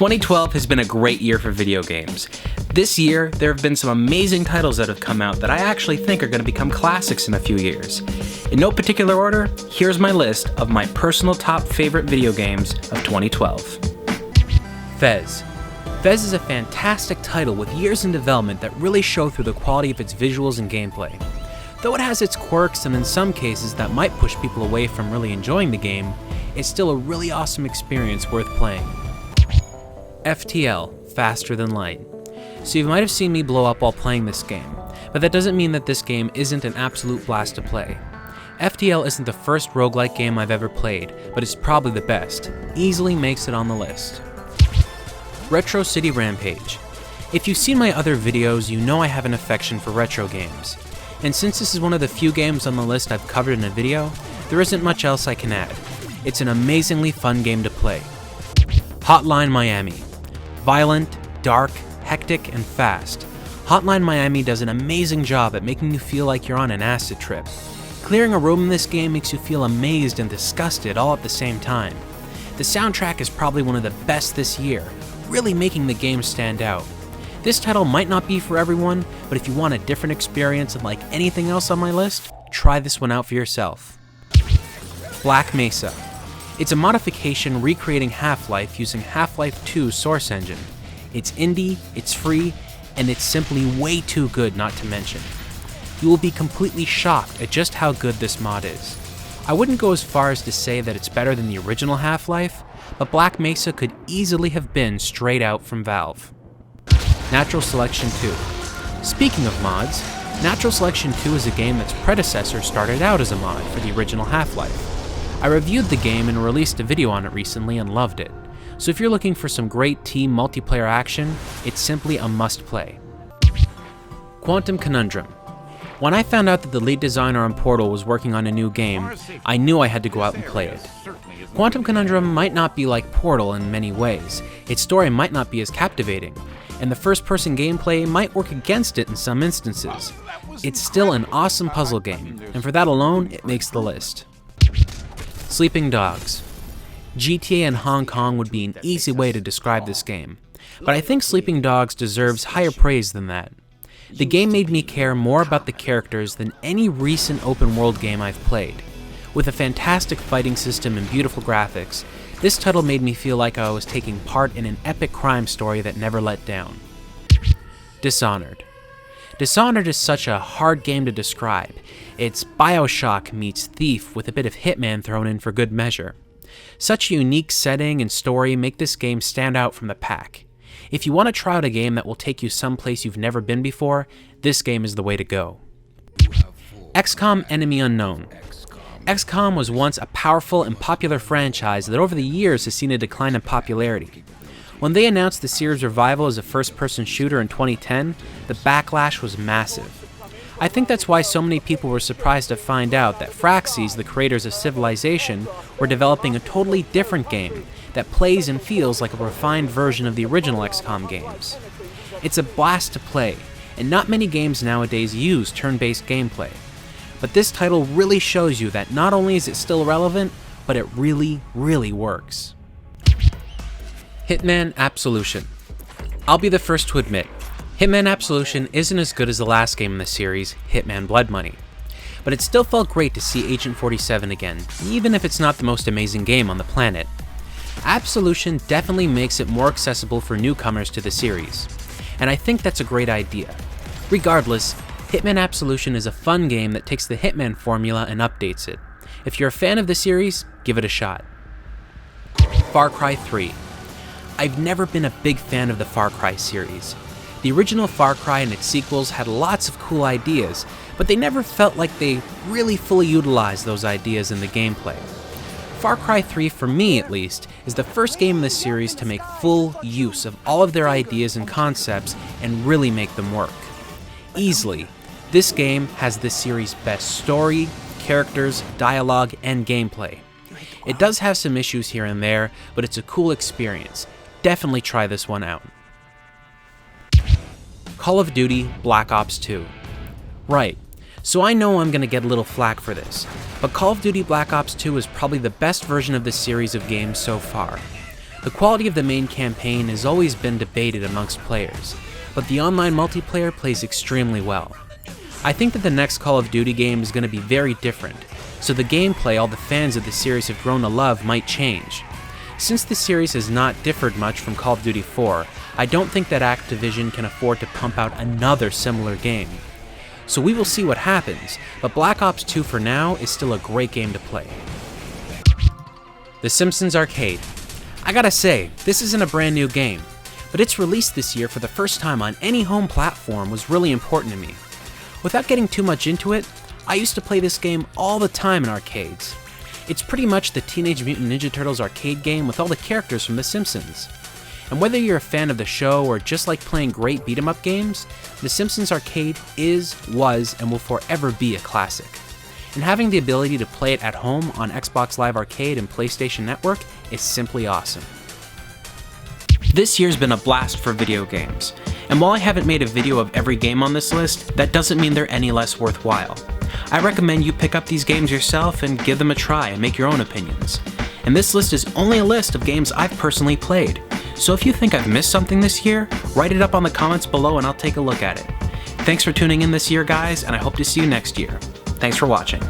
2012 has been a great year for video games. This year, there have been some amazing titles that have come out that I actually think are going to become classics in a few years. In no particular order, here's my list of my personal top favorite video games of 2012. Fez. Fez is a fantastic title with years in development that really show through the quality of its visuals and gameplay. Though it has its quirks and in some cases that might push people away from really enjoying the game, it's still a really awesome experience worth playing. FTL, Faster Than Light. So you might have seen me blow up while playing this game, but that doesn't mean that this game isn't an absolute blast to play. FTL isn't the first roguelike game I've ever played, but it's probably the best. Easily makes it on the list. Retro City Rampage. If you've seen my other videos, you know I have an affection for retro games. And since this is one of the few games on the list I've covered in a video, there isn't much else I can add. It's an amazingly fun game to play. Hotline Miami. Violent, dark, hectic, and fast. Hotline Miami does an amazing job at making you feel like you're on an acid trip. Clearing a room in this game makes you feel amazed and disgusted all at the same time. The soundtrack is probably one of the best this year, really making the game stand out. This title might not be for everyone, but if you want a different experience and like anything else on my list, try this one out for yourself. Black Mesa. It's a modification recreating Half-Life using Half-Life 2's source engine. It's indie, it's free, and it's simply way too good not to mention. You will be completely shocked at just how good this mod is. I wouldn't go as far as to say that it's better than the original Half-Life, but Black Mesa could easily have been straight out from Valve. Natural Selection 2. Speaking of mods, Natural Selection 2 is a game that's predecessor started out as a mod for the original Half-Life. I reviewed the game and released a video on it recently and loved it. So if you're looking for some great team multiplayer action, it's simply a must-play. Quantum Conundrum. When I found out that the lead designer on Portal was working on a new game, I knew I had to go out and play it. Quantum Conundrum might not be like Portal in many ways, its story might not be as captivating, and the first-person gameplay might work against it in some instances. It's still an awesome puzzle game, and for that alone, it makes the list. Sleeping Dogs. GTA in Hong Kong would be an easy way to describe this game, but I think Sleeping Dogs deserves higher praise than that. The game made me care more about the characters than any recent open-world game I've played. With a fantastic fighting system and beautiful graphics, this title made me feel like I was taking part in an epic crime story that never let down. Dishonored. Dishonored is such a hard game to describe. It's BioShock meets Thief with a bit of Hitman thrown in for good measure. Such a unique setting and story make this game stand out from the pack. If you want to try out a game that will take you someplace you've never been before, this game is the way to go. XCOM Enemy Unknown. XCOM was once a powerful and popular franchise that over the years has seen a decline in popularity. When they announced the series' revival as a first-person shooter in 2010, the backlash was massive. I think that's why so many people were surprised to find out that Fraxis, the creators of Civilization, were developing a totally different game that plays and feels like a refined version of the original XCOM games. It's a blast to play, and not many games nowadays use turn-based gameplay. But this title really shows you that not only is it still relevant, but it really, really works. Hitman Absolution. I'll be the first to admit, Hitman Absolution isn't as good as the last game in the series, Hitman Blood Money. But it still felt great to see Agent 47 again, even if it's not the most amazing game on the planet. Absolution definitely makes it more accessible for newcomers to the series, and I think that's a great idea. Regardless, Hitman Absolution is a fun game that takes the Hitman formula and updates it. If you're a fan of the series, give it a shot. Far Cry 3. I've never been a big fan of the Far Cry series. The original Far Cry and its sequels had lots of cool ideas, but they never felt like they really fully utilized those ideas in the gameplay. Far Cry 3, for me at least, is the first game in the series to make full use of all of their ideas and concepts and really make them work. Easily, this game has this series' best story, characters, dialogue, and gameplay. It does have some issues here and there, but it's a cool experience. Definitely try this one out. Call of Duty Black Ops 2. Right, so I know I'm gonna get a little flack for this, but Call of Duty Black Ops 2 is probably the best version of this series of games so far. The quality of the main campaign has always been debated amongst players, but the online multiplayer plays extremely well. I think that the next Call of Duty game is going to be very different, so the gameplay all the fans of the series have grown to love might change. Since the series has not differed much from Call of Duty 4, I don't think that Activision can afford to pump out another similar game. So we will see what happens, but Black Ops 2 for now is still a great game to play. The Simpsons Arcade. I gotta say, this isn't a brand new game, but its release this year for the first time on any home platform was really important to me. Without getting too much into it, I used to play this game all the time in arcades. It's pretty much the Teenage Mutant Ninja Turtles arcade game with all the characters from The Simpsons. And whether you're a fan of the show or just like playing great beat-em-up games, The Simpsons Arcade is, was, and will forever be a classic. And having the ability to play it at home on Xbox Live Arcade and PlayStation Network is simply awesome. This year's been a blast for video games, and while I haven't made a video of every game on this list, that doesn't mean they're any less worthwhile. I recommend you pick up these games yourself and give them a try and make your own opinions. And this list is only a list of games I've personally played, so if you think I've missed something this year, write it up on the comments below and I'll take a look at it. Thanks for tuning in this year, guys, and I hope to see you next year. Thanks for watching.